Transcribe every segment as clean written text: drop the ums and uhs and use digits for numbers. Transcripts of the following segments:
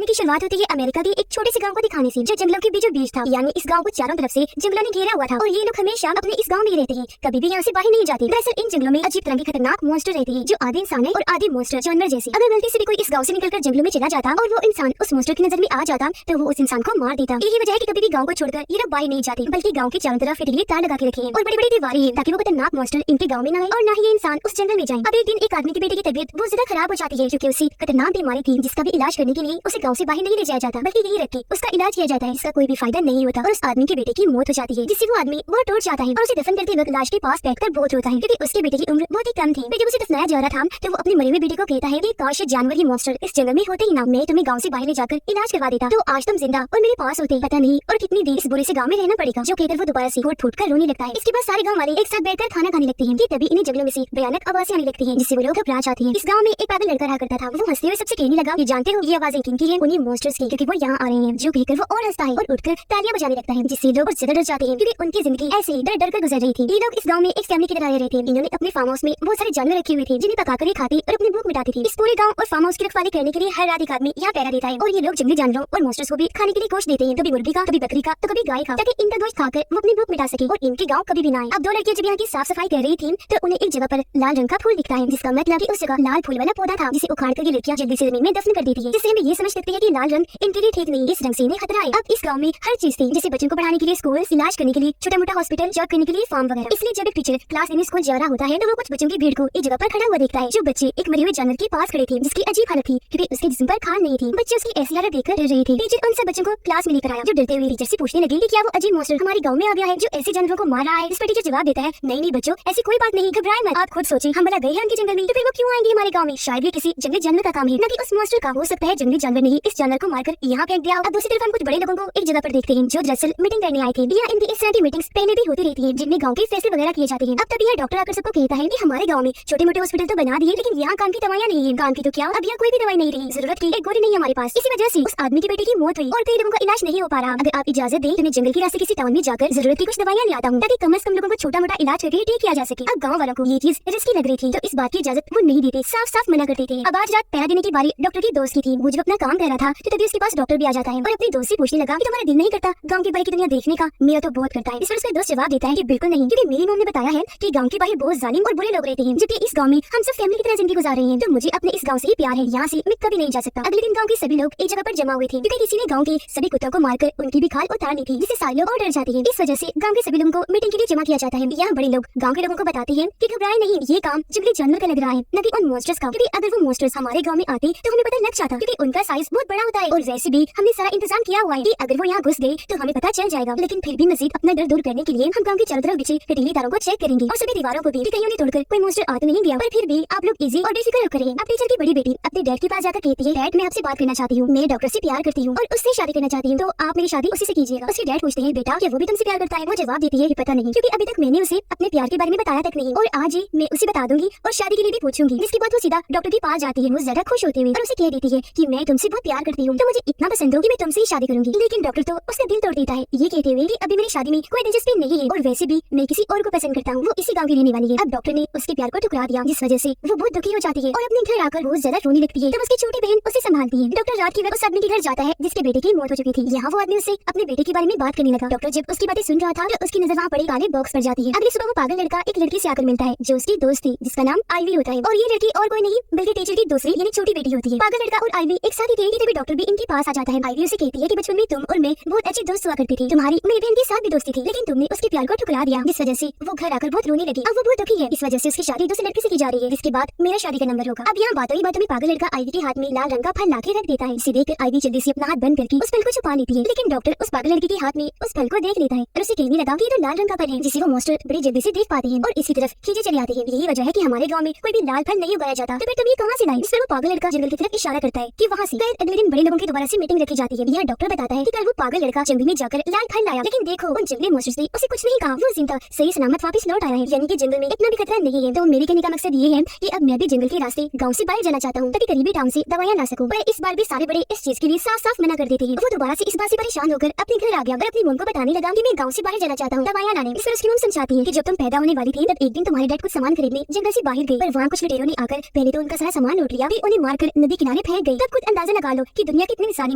की शुरुआत होती है अमेरिका के एक छोटे से गांव को दिखाने से, जो जंगलों के बीचों बीच था। यानी इस गांव को चारों तरफ से जंगलों ने घेरा हुआ था और ये लोग हमेशा अपने इस गांव में ही रहते हैं, कभी भी यहाँ से बाहर नहीं जाते। दरअसल इन जंगलों में अजीब तरह के खतरनाक मॉन्स्टर रहते हैं, जो आधे इंसान है और आधे मॉन्स्टर जानवर जैसे। अगर गलती से भी कोई इस गाँव से निकलकर जंगलों में चला जाता और वो इंसान उस मॉन्स्टर की नजर में आ जाता तो वो उस इंसान को मार देता। यही वजह है कि कभी भी गाँव को छोड़कर ये लोग बाहर नहीं जाते, बल्कि गाँव के चारों तरफ इसीलिए तार लगा के रखे हैं और बड़ी बड़ी दीवारें हैं ताकि वो खतरनाक मॉन्स्टर इनके गाँव में न आए और न ही ये इंसान उस जंगल में जाए। अब एक दिन एक आदमी के बेटे की तबीयत बहुत ज्यादा खराब हो जाती है, क्योंकि उसी खतरनाक बीमारी थी जिसका भी इलाज करने के लिए उसे गाँव से बाहर नहीं ले जाया जाता, बल्कि यही रख के उसका इलाज किया जाता है। इसका कोई भी फायदा नहीं होता और उस आदमी के बेटे की मौत हो जाती है, जिससे वो आदमी बहुत टूट जाता है और उसे दफन करते वक्त लाश के पास बैठकर बहुत रोता है, क्योंकि उसके बेटे की उम्र बहुत ही कम थी। जब उसे दफनाया जा रहा था तो वो अपने मरे हुए बेटे को कहता है कि काश जानवर ही मॉन्स्टर इस जंगल में होते ही ना, मैं तुम्हें गाँव से बाहर ले जाकर इलाज करवा देता, तो आज तुम जिंदा और मेरे पास होते। पता नहीं और कितनी देर इस बुरे से गाँव में रहना पड़ेगा, जो कहकर वो दोबारा से फूट कर रोने लगता है। इसके बाद सारे गाँव वाले एक साथ बैठकर खाना खाने लगते हैं कि तभी इन्हें जंगलों में से भयानक आवाजें आने लगती हैं, जिससे वो लोग घबरा जाते हैं। इस गाँव में एक पागल लड़का रहा करता था, वो हंसते हुए सबसे कहने लगा, ये जानते हो ये आवाजें किनकी हैं? उन्हीं मॉन्स्टर्स की, क्योंकि वो यहाँ आ रहे हैं। जो कहकर वो और हंसता है और उठकर तालियां बजाने लगता है, जिससे लोग ज्यादा डर जाते हैं, क्योंकि उनकी जिंदगी ऐसे ही डर डर कर गुजर रही थी। ये लोग इस गाँव में एक फैमिली की तरह रह रहे थे। इन्होंने अपने फार्म हाउस में बहुत सारे जानवर रखे हुए थे, जिन्हें पकाकर ये खाते और अपनी भूख मिटाती थी। इस पूरे गाँव और फार्म हाउस की रखवाली करने के लिए हर रात एक आदमी यहाँ पहरा देता है और ये लोग जंगली जानवरों और मॉन्स्टर्स को भी खाने के लिए गोश्त देते हैं, कभी मुर्गी का, कभी बकरी का, तो कभी गाय का, ताकि इनका गोश्त खाकर वो अपनी भूख मिटा सके और इनके गाँव कभी भी ना आए। अब दो लड़कियां जब यहाँ की साफ सफाई कर रही थी तो उन्हें एक जगह पर लाल रंग का फूल दिखता है, जिसका मतलब उस जगह लाल फूल वाला पौधा था, जिसे उखाड़ कर ये लड़कियां जल्दी से जमीन में दफन कर देती है, जिससे हमें ये समझ सकते हैं कि लाल रंग इनके लिए ठीक नहीं, इस रंग से इन्हें खतरा है। अब इस गाँव में हर चीज थी, जैसे बच्चों को पढ़ाने के लिए स्कूल, इलाज करने के लिए छोटा मोटा हॉस्पिटल, जॉब करने के लिए फार्म वगैरह। इसलिए जब एक टीचर क्लास लेने स्कूल जा रहा होता है तो वो कुछ बच्चों की भीड़ को एक जगह पर खड़ा हुआ देखता है। जो बच्चे एक मरे हुए जानवर के पास खड़े थे, जिसकी अजीब हालत थी क्योंकि उसके जिस्म पर खाल नहीं थी। बच्चे उसकी ऐसी हालत देखकर डर रहे थे। टीचर उन सब बच्चों को क्लास में लेकर आया, जो डरते हुए टीचर से पूछने लगे कि क्या वो अजीब मॉन्स्टर हमारे गाँव में आ गया है जो ऐसे जानवरों को मार रहा है। इस पर टीचर जवाब देता है, नहीं नहीं बच्चों, ऐसी कोई बात नहीं, घबराए मत। आप खुद सोचें, हम भला गए हैं उनके जंगल में तो फिर वो क्यों आएंगे हमारे गाँव में? शायद ये किसी जंगली जानवर का काम है, न कि उस मॉन्स्टर का। हो सकता है जंगली जानवर ने ही इस जानवर को मारकर यहाँ फेंक दिया। अब दूसरी तरफ हम कुछ बड़े लोगों को एक जगह पर देखते हैं, जो दरअसल मीटिंग करने आए थे। यहाँ इनकी इस तरह की मीटिंग्स पहले भी होती रहती है, जिनमें गाँव के फैसले वगैरह किए जाते हैं। अब तभी यह डॉक्टर आकर सबको कहता है कि हमारे गाँव में छोटे मोटे हॉस्पिटल तो बना दिए, लेकिन यहाँ कान की दवाइयाँ नहीं है। कान की तो क्या, अब यहाँ कोई भी दवाई नहीं रही, जरूरत की एक गोली नहीं हमारे पास। इसी वजह से उस आदमी के बेटे की मौत हुई और कई लोगों का इलाज नहीं हो पा रहा। अगर आप इजाजत दें तो मैं जंगल के रास्ते किसी टाउन में जाकर जरूरत की कुछ दवाइयाँ ले आता हूँ, ताकि कम से कम लोगों को छोटा मोटा इलाज करके ठीक किया जा सके। अब गाँव वालों को ये चीज रिस्की लग रही थी, तो इस बात की इजाजत वो नहीं देते, साफ साफ मना करते थे। अब आज रात पहरा देने की बारी डॉक्टर की दोस्त की थी। वो जब अपना काम कर रहा था तो तभी उसके पास डॉक्टर भी आ जाता है और अपनी दोस्त से पूछने लगा कि तुम्हारा दिल नहीं करता गाँव की बाहर की दुनिया देखने का? मेरा तो बहुत करता है। इस पर उसका दोस्त जवाब देता है कि बिल्कुल नहीं, क्योंकि मेरी मम्मी ने बताया है कि गाँव के बाहर बहुत जालिम और बुरे लोग रहते हैं, जबकि इस गाँव में हम सब फैमिली की तरह जिंदगी गुजार रहे हैं। तो मुझे अपने इस गाँव से ही प्यार है, यहाँ से मैं कभी नहीं जा सकता। अगले दिन गाँव के सभी लोग एक जगह पर जमा हुए थे, क्योंकि किसी ने गाँव के सभी कुत्तों को मारकर उनकी भी खाल उतारनी थी, जिससे सारे लोग और डर जाते हैं। इस वजह से गाँव के सभी लोगों को मीटिंग के लिए जमा किया जाता है। यहाँ बड़े लोग गाँव के लोगों को बताते हैं कि घबराए नहीं, ये काम जंगली जानवर का लग रहा है, न कि उन मॉन्स्टर्स का, क्योंकि अगर वो मॉन्स्टर्स हमारे गाँव में आते तो हमें पता लग जाता, क्योंकि उनका साइज बहुत बड़ा होता है और वैसे भी हमने सारा इंतजाम किया हुआ है कि अगर वो यहाँ घुस गए तो हमें पता चल जाएगा। लेकिन फिर भी मजीद अपना डर दूर करने के लिए हम गाँव के चारों तरफ बिछे कटीली तारों को चेक करेंगे और सभी दीवारों को भी, कहीं उन्हें तोड़कर कोई मॉन्स्टर आ तो नहीं गया। पर फिर भी आप लोग इजी और बेफिक्र करें। अब टीचर की बड़ी बेटी अपने डैड के पास जाकर कहती है, डैड मैं आपसे बात करना चाहती हूँ, मैं डॉक्टर से प्यार करती हूँ और उससे शादी करना चाहती हूँ, तो आप मेरी शादी उसी से कीजिएगा। उसके डैड पूछते हैं, बेटा क्या वो भी तुमसे प्यार करता है? वो जवाब देती है कि पता नहीं, क्योंकि अभी तक मैंने उसे अपने प्यार के बारे में बताया तक नहीं, और आज ही मैं उसे बता दूंगी और शादी के लिए भी पूछूंगी। जिसके बाद वो सीधा डॉक्टर के पास जाती है। वो ज्यादा खुश होती हुई और उसे कह देती है कि मैं तुमसे बहुत प्यार करती हूँ, तो मुझे इतना पसंद हो कि मैं तुमसे ही शादी करूंगी। लेकिन डॉक्टर तो उसका दिल तोड़ देता है, ये कहते हुए कि अभी मेरी शादी में कोई दिलचस्पी नहीं है और वैसे भी मैं किसी और को पसंद करता हूँ, वो इसी गाँव की रहने वाली है। अब डॉक्टर ने उसके प्यार को ठुकरा दिया, जिस वजह से वो बहुत दुखी हो जाती है और अपने घर आकर बहुत ज्यादा रोने लगती है। तब उसकी छोटी बहन उसे संभालती है। डॉक्टर रात की वक्त उस आदमी के घर जाता है जिसके बेटे की मौत हो चुकी थी। यहाँ वो आदमी उससे अपने बेटे के बारे में बात करने लगा। डॉक्टर जब उसकी बातें सुन रहा था तो उसकी नजर वहाँ पड़े काले बॉक्स पर जाती है। अगली सुबह वो पागल लड़का एक लड़की से आकर मिलता है जो उसकी दोस्त थी, जिसका नाम आईवी होता है, और ये लड़की और कोई नहीं बल्कि टीचर की दूसरी यानी छोटी बेटी होती है। पागल लड़का और आईवी एक साथ ही थे, तभी डॉक्टर भी इनके पास आ जाता है। आईवी उसे कहती है कि बचपन में तुम और मैं बहुत अच्छी दोस्त हुआ करती थी, तुम्हारी मेरी बहन के साथ भी दोस्ती थी, लेकिन तुमने उसके प्यार को ठुकरा दिया, जिस वजह से वो घर आकर बहुत रोने लगी। अब वो बहुत दुखी है, इस वजह से उसकी शादी दूसरे लड़के से की जा रही है, जिसके बाद मेरा शादी का नंबर होगा। अब यहाँ बातों ही बातों में पागल लड़का आईवी के हाथ में लाल रंग का फल लाके रख देता है। इसे देखकर आईवी जल्दी से अपना हाथ बंद करके उस फल को छुपा लेती है, लेकिन डॉक्टर उस पागल लड़की के हाथ में उस फल को देख लेता है और उसे कहने लगा कि ये तो लाल रंग का फल है, जिसे वो मॉन्स्टर बड़ी जल्दी से देख पाते हैं और इसकी तरफ खींचे चले आते हैं। यही वजह है कि हमारे गाँव में कोई भी लाल फल नहीं उगाया जाता, तो फिर तुम ये कहाँ से लाई? इस पर वो पागल लड़का जंगल की तरफ इशारा करता है कि वहाँ से। अगले दिन बड़े लोगों की दोबारा से मीटिंग रखी जाती है। यह डॉक्टर बताता है कि कल वो पागल लड़का जंगल में जाकर लाल फल लाया, लेकिन देखो उन जंगली मॉन्स्टर्स ने उसे कुछ नहीं कहा, वो जिंदा सही सलामत वापस लौट आया है, यानी कि जंगल में इतना भी खतरा नहीं है। तो मेरे कहने का मकसद ये है कि अब मैं भी जंगल के रास्ते गाँव से बाहर जाना चाहता हूँ, ताकि करीबी टाउन से दवाइयाँ ला सकूँ। पर इस बार भी सारे बड़े इस चीज के लिए साफ साफ मना कर देते हैं। वो दोबारा से इस बात से परेशान होकर अपने घर आ गया और अपनी मम को बताने लगा कि मैं गाँव से बाहर जाना चाहता हूँ दवाइयाँ लाने। इस पर उसकी मम समझाती है कि जब तुम पैदा होने वाली थी तब एक दिन तुम्हारे डैड कुछ सामान खरीदने जंगल से बाहर गए, पर वहाँ कुछ लुटेरों ने आकर पहले तो उनका सारा सामान लूट लिया, फिर उन्हें मारकर नदी किनारे फेंक गए। तब खुद अंदाजा लगा लो कि दुनिया कितनी इंसानी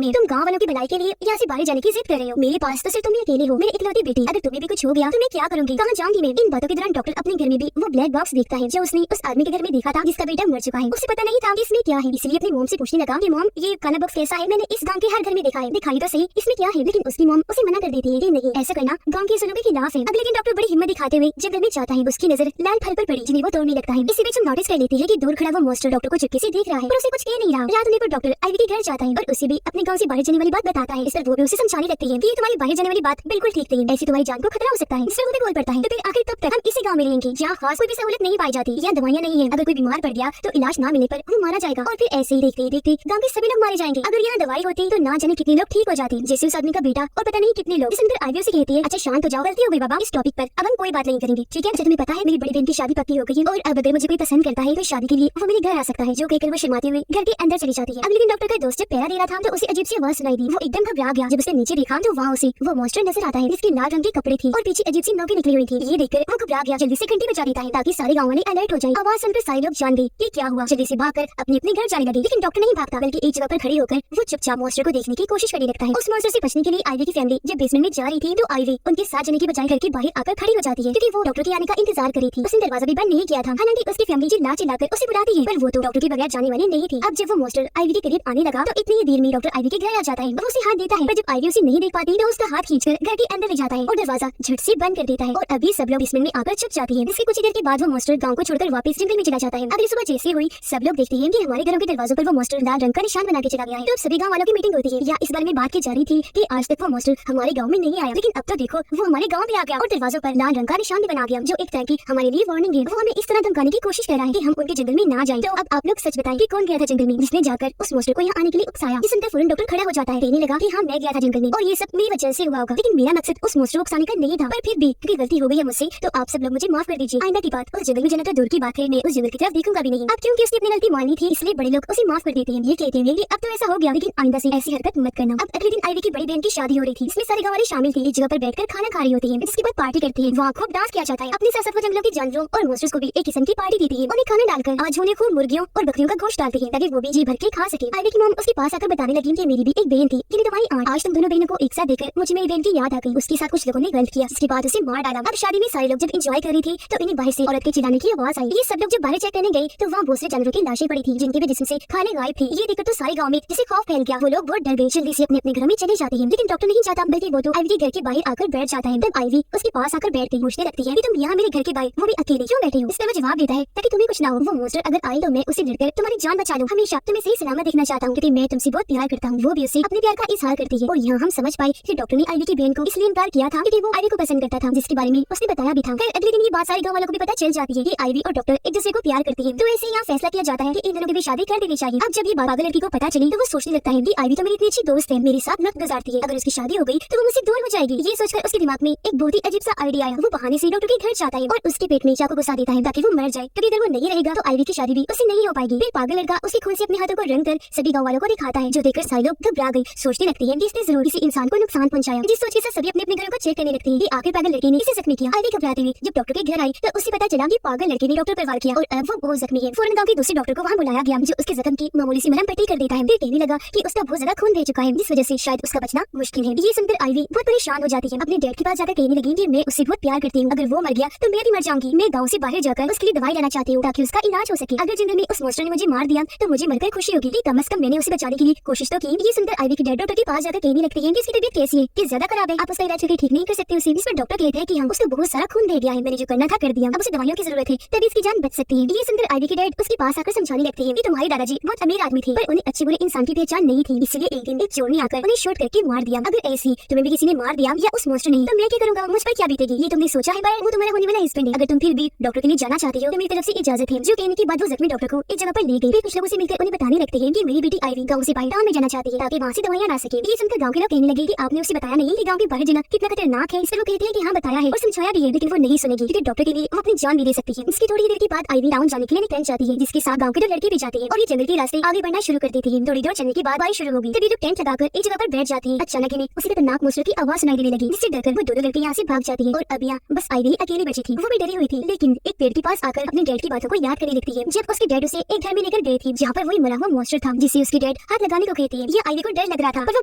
में तुम गाँव वालों की भलाई के लिए यहाँ से बाहर जाने की जिद कर रहे हो। मेरे पास तो सिर्फ तुम ही अकेले हो, मेरी इकलौती बेटी। अगर तुम्हें भी कुछ हो गया तो मैं क्या करूंगी, कहाँ जाऊंगी मैं। इन बातों के दौरान डॉक्टर अपने घर में भी वो ब्लैक बॉक्स देखता है जो उसने उस आदमी के घर में देखा था जिसका बेटा मर चुका है। उसे पता नहीं था कि इसमें क्या है, इसलिए अपनी मॉम से पूछने लगा कि मॉम ये काला बॉक्स कैसा है, मैंने इस गाँव के हर घर में देखा है, दिखाई तो सही इसमें क्या है। लेकिन उसकी मॉम उसे मना कर देती है कि नहीं, ऐसा करना गाँव के असूलों के खिलाफ है। अगले दिन डॉक्टर बड़ी हिम्मत दिखाते हुए जंगल में जाता है। उसकी नजर लाल फल पर पड़ी जिन्हें वो तोड़ने लगता है। इसी बीच हम नोटिस कर लेती है कि दूर खड़ा वो मॉन्स्टर डॉक्टर को चुपके से देख रहा है पर उसे कुछ कह नहीं रहा। रात होने पर डॉक्टर आइवी के घर जाता है और उसे भी अपने गाँव से बाहर जाने वाली बात बताता है। इस पर वो भी उसे समझाने लगती है कि ये तुम्हारी बाहर जाने वाली बात बिल्कुल ठीक नहीं है, ऐसी तुम्हारी जान को खतरा हो सकता है। इससे वो भी बोल पड़ता है तो फिर आखिर तब तक हम इसी गाँव में रहेंगे जहाँ खास कोई भी सहूलत नहीं पाई जाती या दवाइयाँ नहीं है। अगर कोई बीमार पड़ गया तो इलाज न मिलने पर वो मारा जाएगा और फिर ऐसे ही देखते ही देखते गाँव के सभी लोग मारे जाएंगे। अगर यहाँ दवाई होती तो ना जाने कितने लोग ठीक हो जाते, जैसे उस आदमी का बेटा और पता नहीं कितने लोग। इस अंदर आइवी से कहती है अच्छा शांत हो जाओ, गलती हो गई बाबा, इस टॉपिक पर अब हम कोई बात नहीं करेंगे, ठीक है। अच्छा तुम्हें पता है मेरी बड़ी बहन की शादी पक्की हो गई है और अब अगर मुझे कोई पसंद करता है तो शादी के लिए वो मेरे घर आ सकता है। जो कहकर वो शर्माते हुए घर के अंदर चली जाती है। अगले दिन डॉक्टर का दोस्त जब पैरा दे रहा था तो उसे अजीब सी आवाज सुनाई दी। वो एकदम घबरा गया। जब उसे नीचे देखा तो वहाँ उसे वो मॉन्स्टर नजर आता है जिसके लाल रंग के कपड़े थे और पीछे अजीब सी नोकें निकली हुई थी। ये देखकर वो घबरा गया, जल्दी से घंटी बजा देता है ताकि सारे गाँव वाले अलर्ट हो जाए। आवाज सुनकर सारे लोग जान गए कि क्या हुआ, जल्दी से भागकर अपने अपने घर जाने लगे। लेकिन डॉक्टर नहीं भागता बल्कि एक जगह पर खड़े होकर वो चुपचाप मॉन्स्टर को देखने की कोशिश करने लगता है। उस मॉन्स्टर से बचने के लिए आइवी की फैमिली जब बेसमेंट में जा रही थी तो आइवी उनके साथ जाने की बजाय घर के बाहर आकर खड़ी हो जाती है क्योंकि वो डॉक्टर के आने का इंतजार कर रही थी। उसने दरवाजा भी बंद नहीं किया था, हालांकि उसकी फैमिली चिल्ला चिल्लाकर उसे बुलाती है पर वो तो डॉक्टर के बगैर जाने वाली नहीं थी। अब जब वो मॉन्स्टर आइवी के करीब आने लगा तो इतनी ही देर में डॉक्टर आइवी के घर आ जाता है। वो उसे हाथ देता है पर जब आइवी उसे नहीं देख पाती तो उसका हाथ खींचकर घर के अंदर ले जाता है और दरवाजा झट से बंद कर देता है और अभी सब लोग बेसमेंट में आकर छुप जाती है। इसके कुछ देर के बाद वो मॉन्स्टर गाँव को छोड़कर वापस जंगल में चला जाता है। अगली सुबह जैसे हुई सब लोग देखते हैं कि हमारे घरों के दरवाजों पर वो मॉन्स्टर लाल रंग का निशान बना के चला गया है। तो सभी गाँव वालों की मीटिंग होती है या इस बारे में बात की जा रही थी कि आज तक वो मॉन्स्टर हमारे गाँव में नहीं आया, लेकिन अब तो देखो वो हमारे गाँव में आ गया और दरवाजों पर लाल रंग का निशान भी बना गया जो एक तरह की हमारे लिए वार्निंग है। वो हमें इस तरह धमकाने की कोशिश कर रहा है कि हम उनके जंगल में ना जाएं। तो अब आप लोग सच बताएं कि कौन गया था जंगल में जिसने जाकर उस मॉन्स्टर को यहाँ आने के लिए उकसाया। इस सुनकर फौरन डॉक्टर खड़ा हो जाता है, कहने लगा कि हाँ मैं गया था जंगल में और ये सब मेरी वजह से हुआ होगा, लेकिन मेरा मकसद उस मॉन्स्टर को उकसाने का नहीं था। पर फिर भी क्योंकि गलती हो गई है मुझसे तो आप सब लोग मुझे माफ कर दीजिए। आइंदा की बात उस जंगल में जाना तो दूर की बात है, मैं उस जंगल की तरफ देखूंगा भी नहीं। अब क्योंकि उसने अपनी गलती मानी थी इसलिए बड़े लोग उसे माफ कर देते हैं। ये कहते हैं कि अब तो ऐसा हो गया लेकिन आइंदा से ऐसी हरकत मत करना। अब अगले दिन आइवी की बड़ी बहन की शादी हो रही थी, इसमें सारे गाँव वाले शामिल थे। एक जगह पर बैठकर खाना खा रही होती है, इसके बाद पार्टी करती है, वहाँ खूब डांस किया जाता है। अपने साथ साथ वो जंगलों के जानवरों और मॉन्स्टर्स को भी एक किस्म की पार्टी देती है। उन्हें खाना डालकर आज उन्हें खूब मुर्गियों और बकरियों का गोश्त डालते हैं ताकि वो भी जी भर के खा सके। आइवी की मॉम उसके पास आकर बताने लगी कि मेरी भी एक बहन थी जिन्हें तुम्हारी आंट आज तुम दोनों बहनों को एक साथ देखकर मुझे मेरी बहन की याद आ गई। उसके साथ कुछ लोगों ने गलत किया जिसके बाद उसे मार डाला। अब शादी में सारे लोग जब एंजॉय कर रही थी तो इन्हें बाहर से औरत के चिल्लाने की आवाज आई। ये सब लोग जब बाहर चेक करने गए तो वहाँ बहुत से जानवरों की लाशें पड़ी थी जिनके भी जिस्म से खाने गायब थे। ये देखकर तो सारे गाँव में जिसे खौफ फैल गया। वो लोग बहुत डर गए, जल्दी से अपने अपने घरों में चले जाते हैं। लेकिन डॉक्टर नहीं चाहता बल्कि वो तो आइवी के घर के बाहर आकर बैठ जाता है। तब आइवी उसके पास आकर बैठ गई, पूछने लगती है कि तुम यहाँ मेरे घर के बाहर वो भी अकेले क्यों बैठे हो। इस पर वो जवाब देता है ताकि तुम्हें कुछ ना हो। वो मॉन्स्टर अगर आए तो मैं उसे लड़कर तुम्हारी जान बचा लूं। हमेशा तुम्हें सही सलामत देखना चाहता हूँ क्योंकि मैं तुमसे बहुत प्यार करता हूँ। वो भी उसे अपने प्यार का इजहार करती है और यहाँ हम समझ पाए कि डॉक्टर ने आइवी की बहन को इसलिए इनकार किया था क्योंकि वो आइवी को पसंद करता था जिसके बारे में उसने बताया भी था। फिर अगले दिन ये बात सारे गाँव वालों को भी पता चल जाती है कि आइवी और डॉक्टर एक दूसरे को प्यार करती है। तो ऐसे यहाँ फैसला किया जाता है कि इन दोनों की भी शादी कर देनी चाहिए। अब जब ये पागल लड़की को पता चली तो वो सोचने लगता है कि आइवी तो मेरी इतनी अच्छी दोस्त है, मेरे साथ वक्त गुजारती है, अगर उसकी शादी हो गई तो वो मुझसे दूर हो जाएगी। ये सोचकर उसके दिमाग में एक बहुत ही अजीब सा आइडिया आया। वो बहाने से डॉक्टर के घर जाता है और उसके पेट में चाकू घुसा देता है ताकि वो मर जाए क्योंकि अगर वो नहीं रहेगा तो आइवी की शादी भी उससे नहीं हो पाएगी। फिर पागल लड़का उसके खून से अपने हाथों को रंग कर सभी गाँव वालों को दिखाता है जो देखकर सारे लोग घबरा गए, सोचने लगते हैं कि इसने जरूर किसी इंसान को नुकसान पहुंचाया। जिस सोच से सभी अपने अपने घरों को चेक करने लगते हैं कि आखिर पागल लड़के ने इसे जख्मी किया। आइवी घबराते हुए जब डॉक्टर के घर आई तो उसे पता चला कि पागल लड़के ने डॉक्टर पर वार किया और अब वो बहुत जख्मी है। फौरन गाँव के दूसरे डॉक्टर को वहाँ बुलाया गया जो उसके जख्म की मामूली सी मरहम पट्टी कर देता है। फिर कहने लगा कि उसका बहुत ज्यादा खून बह चुका है जिस वजह से शायद उसका बचना मुश्किल है। ये सुनकर आइवी बहुत परेशान हो जाती है, अपने डैड के पास जाकर कहने लगी कि मैं उससे बहुत प्यार करती हूँ, अगर वो मर गया तो मैं भी मर जाऊंगी। मैं गाँव से बाहर जाकर उसके लिए दवाई लाना चाहती हूँ ताकि उसका इलाज हो सके। अगर जंगल में उस मॉन्स्टर ने मुझे मार दिया तो मुझे मरकर खुशी होगी कि कम से कम मैंने उसे बचाने के लिए कोशिश तो की। ये सुनकर आइवी की डैड डॉक्टर के पास जाकर कहने लगती है कि इसकी तबीयत कैसी है, कि ज्यादा खराब है, आप उसका इलाज करके ठीक नहीं कर सकते उसे। इस पर डॉक्टर कहते हैं कि हम उसको बहुत सारा खून दे दिया है, मैंने जो करना था कर दिया, अब उसे दवाइयों की जरूरत है तभी इसकी जान बच सकती है। ये सुनकर आइवी की डैड उसके पास आकर समझाने लगती है कि तुम्हारे दादाजी बहुत अमीर आदमी थे पर उन्हें अच्छे बुरे इंसान की पहचान नहीं थी, इसलिए एक दिन एक चोर ने आकर उन्हें शूट करके मार दिया। अगर ऐसी तुम्हें भी किसी ने मार दिया या उस मॉन्स्टर ने तो मैं क्या करूंगा, मुझ पर क्या बीतेगी। ये तुमने सोचा है बार वो तुम्हारा होने वाला हस्बैंड है। अगर तुम फिर भी डॉक्टर के लिए जाना चाहती हो तो मेरी तरफ से इजाजत है। जो कहने के बाद वो जख्मी डॉक्टर को एक जगह पर ले गई। कुछ लोगों से मिलकर उन्हें बताने लगते हैं कि मेरी बेटी आइवी गाँव से बाहर टाउन में जाना चाहती है ताकि वहाँ से दवाइयाँ ला सके। ये सुनकर गाँव के लोग कहने लगे कि आपने उसे बताया नहीं कि गाँव के बाहर जाना कितना खतरनाक है। इस पर वो कहते हैं कि हाँ बताया है और समझाया भी है, लेकिन वो नहीं सुनेगी क्योंकि डॉक्टर के लिए वो अपनी जान भी दे सकती है। इसकी थोड़ी देर के बाद आइवी टाउन जाने के लिए निकल जाती है जिसके साथ गाँव के दो लड़के भी जाते हैं और ये जंगल के रास्ते आगे बढ़ना शुरू कर देती है। थोड़ी दूर चलने के बाद बारिश शुरू होगी तभी लोग टेंट लगाकर एक जगह पर बैठ जाते हैं। अचानक इन्हें उसी खतरनाक मॉन्स्टर की आवाज सुनाई देने लगी जिससे डरकर वो दोनों लड़के यहाँ से भाग जाती है और अब यहाँ बस आइवी अकेली बची थी। वो भी डरी हुई थी लेकिन एक पेड़ के पास आकर अपने डैड की बातों को याद करने लगती है जब उसके डैड उसे एक घर में लेकर गए थे जहाँ पर वही मरा हुआ मॉन्स्टर था जिससे उसके डैड हाथ लगाने को कहती है। ये आईवी को डर लग रहा था पर वो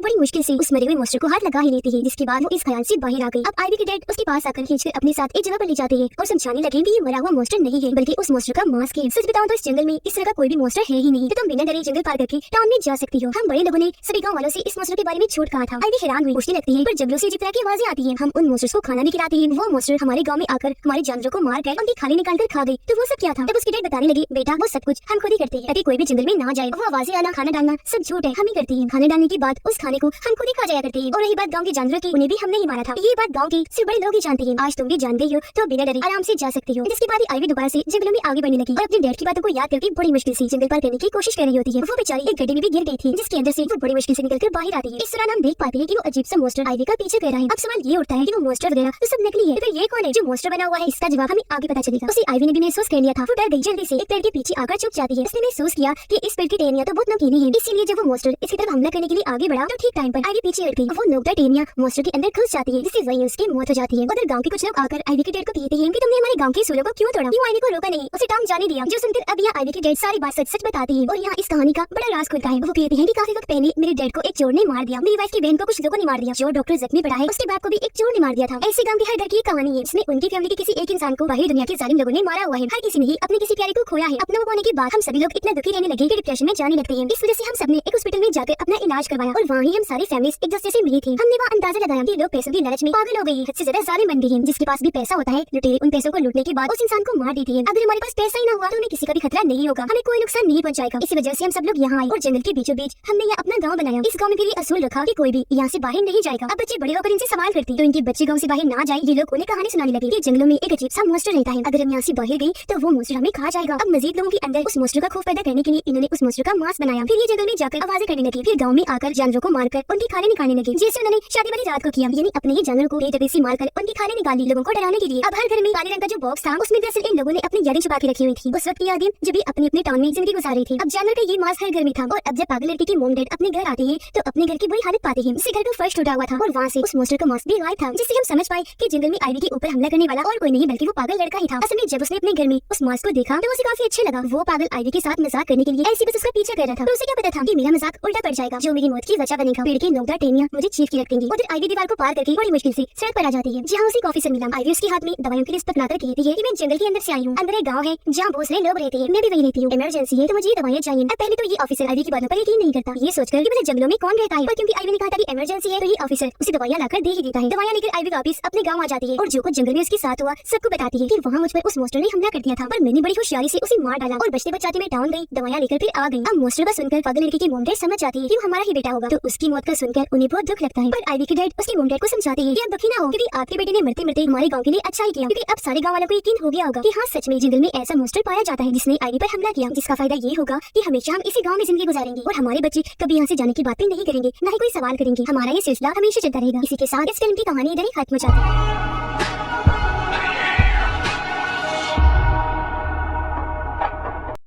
बड़ी मुश्किल से उस मरे हुए मॉन्स्टर को हाथ लगा ही लेती है, जिसके बाद वो इस ख्याल से बाहर आ गई। अब आईवी के डैड उसके पास आकर खींचकर अपने साथ एक जगह पर ले जाते हैं और समझाने लगे कि ये मरा हुआ मॉन्स्टर नहीं है बल्कि उस मॉन्स्टर का मास्क है। सच बताऊं तो इस जंगल में इस तरह का कोई भी मॉन्स्टर है ही नहीं, तो तुम बिना डरे जंगल पार करके टाउन में जा सकती हो। हम बड़े लोगों ने सभी गाँव वालों से इस मॉन्स्टर के बारे में झूठ कहा था। आईवी हैरान हुई, पूछने लगती है पर जंगलों से जिस तरह की आवाजें आती है हम उन मॉन्स्टर्स को खाना भी खिलाते हैं। वो मॉन्स्टर हमारे गाँव में आकर हमारे जानवरों को मार कर उनकी खाली निकाल कर खा गई, तो वो सब क्या था? तब उसकी डैड बताने लगी, बेटा वो सब कुछ हम खुद ही करते हैं ताकि कोई भी जंगल में ना जाए। वो आवाजें आना, खाना डालना सब झूठ है, हम ही करते हैं। खाना डालने के बाद उस खाने को हम खुद ही खा जाया करते हैं। और रही बात गाँव के जानवरों की, उन्हें भी हमने ही मारा था। ये बात गाँव के सिर्फ बड़े लोग ही जानते हैं। आज तुम भी जान गई हो तो बिना डरे आराम से जा सकती हो। इसके बाद आईवी दोबारा से जंगलों में आगे बढ़ने लगी और अपने डैड की बातों को याद करके बड़ी मुश्किल से जंगल पार करने की कोशिश कर रही होती है। वो बेचारी एक गड्ढे में भी गिर गई थी जिसके अंदर से वो बड़ी मुश्किल से निकलकर बाहर आती है। इस दौरान हम देख पाते हैं कि वो अजीब सा मॉन्स्टर आईवी का पीछे कर रहा है। अब सवाल ये उठता है कि वो मॉन्स्टर वगैरह तो सब नकली है, तो ये कौन है जो मॉन्स्टर बना हुआ है? इसका जवाब हमें आगे पता चलेगा। उसे आईवी ने भी महसूस कर लिया था। वो डर गई, जल्दी से एक पेड़ के पीछे आकर छुप जाती है। उसने महसूस किया कि इस पेड़ की टहनियां तो बहुत नमकीनी है, इसीलिए जब वो मॉन्स्टर इसकी तरफ हमला करने के लिए आगे बढ़ा तो ठीक टाइम पर आईवी पीछे हट गई। वो नोकदार टहनियां मॉन्स्टर के अंदर घुस जाती है, जिससे वहीं उसकी मौत हो जाती है। उधर गांव के कुछ लोग आकर आईवी के डैड को कहते हैं कि तुमने हमारे गांव के सूलों को क्यों तोड़ा? क्यों आईवी को रोका नहीं, उसे टांग जाने दिया? जो सुनकर अब यहाँ आईवी के डैड सारी बात सच सच बताती है और यहाँ इस कहानी का बड़ा राज खुलता है। वो कहते हैं कि काफी वक्त पहले मेरे डैड को एक चोर ने मार दिया, मेरी वाइफ की बहन को कुछ लोगों ने मार दिया, जो डॉक्टर जख्मी पड़ा है उसके बाप को भी एक चोर ने मार दिया था। ऐसे गांव के हर घर की कहानी है जिसमें उनकी फैमिली के किसी एक इंसान को बाहरी दुनिया के जालिम लोगों ने मारा हुआ है। हर किसी ने ही अपने किसी प्यारे को खोया है। अपना होने के बाद हम सभी लोग इतना दुखी रहने लगे कि डिप्रेशन में जाने लगते हैं। इस वजह से हम सबने एक हॉस्पिटल में जाकर अपना इलाज करवाया और वहाँ ही हम सारी फैमिलीज एक दूसरे से मिली थी। हमने वहाँ अंदाजा लगाया कि लोग पैसों की लालच में पागल हो गई है, हद से ज्यादा जालिम बन गई है। जिसके पास भी पैसा होता है लुटेरे उन पैसों को लूटने के बाद उस इंसान को मार देती है। अगर हमारे पास पैसा ही ना हुआ तो हमें किसी का भी खतरा नहीं होगा, हमें कोई नुकसान नहीं पहुंचाएगा। इसी वजह से हम सब लोग यहाँ आए और जंगल के बीचों बीच हमने यहाँ अपना गाँव बनाया। इस गाँव में भी असूल रखा कि कोई भी यहाँ से बाहर नहीं जाएगा। अब बच्चे बड़े होकर इनसे सवाल करते तो इनके बच्चे गाँव से बाहर ना जाए, ये लोग उन्हें कहानी सुनाने लगे कि जंगलों में एक अजीब सा मॉन्स्टर रहता है, अगर हम यहाँ से बाहर गई तो वो मॉन्स्टर हमें खा जाएगा। अब मजीद लोगों के अंदर उस मॉन्स्टर का खौफ पैदा करने के लिए इन्होंने उस मॉन्स्टर का मांस बनाया। फिर ये जंगल में जाकर आवाजें करने लगी, फिर गाँव में आकर जानवरों को मारकर उनकी खाने निकालने लगे, जैसे उन्होंने शादी वाली रात को किया, यानी अपने ही जानवरों को बेदबी से मारकर उनकी खाने निकाली लोगों को डराने के लिए। अब हर घर में काले रंग का जो बॉक्स था उसमें दरअसल इन लोगों ने अपनी यादें छुपा के रखी हुई थी। उस वक्त यादें जब भी अपने अपने टाउन में जिंदगी गुजार रही थी। अब जानवर का ये मांस हर घर में था और अब जब पागल लड़की की मॉम डैड अपने घर आते हैं तो अपने घर की बुरी हालत पाते हैं, जिससे घर का फर्श टूटा हुआ था और वहाँ से उस मॉन्स्टर का मांस भी गायब था, जिससे हम समझ पाए कि जंगल में आईवी के ऊपर हमला करने वाला और कोई नहीं बल्कि वो पागल लड़का ही था। असल में जब उसने अपने घर में उस मांस को देखा तो उसे काफी अच्छा लगा। वो पागल आईवी के साथ मजाक करने के लिए ऐसे बस उसका पीछा कर रहा था, तो उसे क्या पता था कि मेरा मजाक उल्टा पड़ जाएगा जो मेरी मौत की वजह बनेगा। पेड़ की नोकदार टहनियां मुझे चीर के रख देंगी। उधर आईवी दीवार को पार करके बड़ी मुश्किल से सड़क पर आ जाती है, जहाँ उसे कॉफी से मिला। आईवी उसके हाथ में दवाइयों की लिस्ट पकड़ाकर कहती है कि मैं जंगल के अंदर से आई हूँ, अंदर एक गाँव है जहाँ बहुत सारे लोग रहते हैं, मैं भी वही रहती हूँ, इमरजेंसी है तो मुझे दवाइयाँ चाहिए। अब पहले तो ये ऑफिसर आईवी की बातों पर यकीन नहीं करता, ये सोचकर कि मुझे जंगलों में कौन रहता है, पर क्योंकि आईवी ने कहा था कि इमरजेंसी है तो ये ऑफिसर उसे दवाइयाँ लाकर दे ही देता है। दवाइयाँ लेकर आईवी वापस अपने गाँव आ जाती है और जो कुछ जंगल में उसके साथ हुआ सबको बताती है कि वहाँ मुझ पर उस मॉन्स्टर ने हमला कर दिया था, पर मैंने बड़ी होशियारी से उसे मार डाला और बचते बचाते मैं टाउन गई, दवाइयाँ लेकर फिर आ गई। अब मॉन्स्टर का सुनकर पागल लड़की की मॉम डैड समझ जाती है कि वो हमारा ही बेटा होगा, तो उसकी मौत का सुनकर उन्हें बहुत दुख लगता है। पर आईवी के डैड उसकी मॉम डैड को समझाते हैं कि अब दुखी ना हो, क्योंकि आपके बेटे ने मरते मरते हमारे गाँव के लिए अच्छा ही किया, क्योंकि अब सारे गाँव वालों को यकीन हो गया होगा कि हाँ सच में जंगल में ऐसा मॉन्स्टर पाया जाता है जिसने आईवी पर हमला किया, जिसका फायदा ये होगा कि हमेशा हम इसी गाँव में जिंदगी गुजारेंगे और हमारे बच्चे कभी यहाँ से जाने की बातें नहीं करेंगे, न ही कोई सवाल करेंगे। हमारा ये सिलसिला हमेशा चलता रहेगा। इसी के साथ इस फिल्म की कहानी इधर ही खत्म हो जाती है।